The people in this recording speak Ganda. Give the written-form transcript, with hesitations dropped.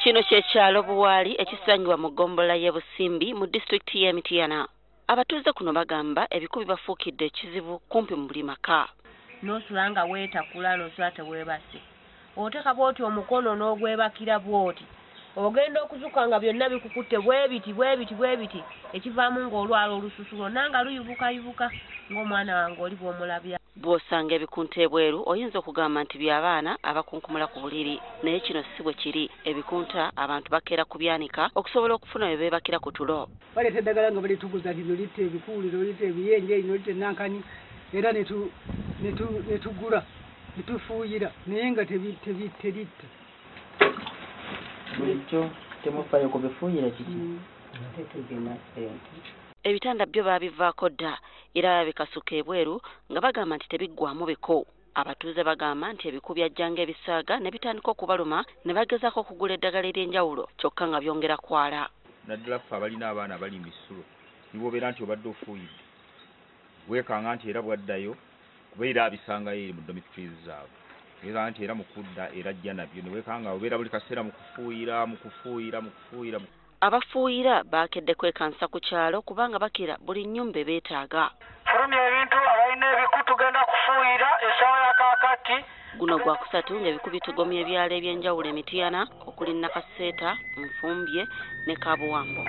Kino ky'ekyalo Buwaali ekisangibwa mu ggombolola y'e Busimbi mu disitulikiti y'e Mityana. Abatuuze kuno bagamba ebikubi bafuukidde ekizibu kumpi mu buli maka. N'osula nga weetakula n'osula teweebase. Oteeka bw'oti omukono n'ogwebakira bw'oti. Ogenda okuzuka nga byonna bikukutte bwe biti ekivaamu ng'olwala olususu lwonna nga luyubuka ng'omwana wange oli bw'omulabya. Bw'osanga ebikunta ebweru oyinza okugamba nti by'abaana abakunkumula ku buliri, naye kino si bwe kiri. Ebikunta abantu bakeera kubyanika okusobola okufuna bye beebakira ku tulo. Baleeta eddagala nga balituguza lino litta ebikuuliro litta ebiyenje lino litta ennankani era ne tugula ne tufuuyira naye nga teritta. Bulijjo temufaayo ku bifuuyira kiki? Ebitanda byo baabivaako dda era bikasuka ebweru nga bagamba nti tebiggwamu biko. Abatuuze bagamba nti ebiku byajjanga ebisaaga ne bitandika okubaluma ne bagezaako okugula eddagala ery'enjawulo kyokka nga byongera kwala. Naddala ffe abalina abaana bali misulo nibo obeera nti obadde ofuuyidde weekanga nti era bwaddayo kuba era abisangayo eri mu dormitories zaabwe. Weekanga nti era mu kudda era ajja nabyo ne weekanga obeera buli kaseera mu kufuuyira. Abafuuyira baakedde kwekansa ku kyalo kubanga bakira buli nnyumba beetaaga. Fulumya ebintu abalina ebiku tugenda kufuuyira essaawa ya kaakati. Guno gwa kusatu ng'ebiku bitugomya ebyalo eby'enjawulo e Mityana okuli Nakaseeta, Nfumbye ne Kabuwambo.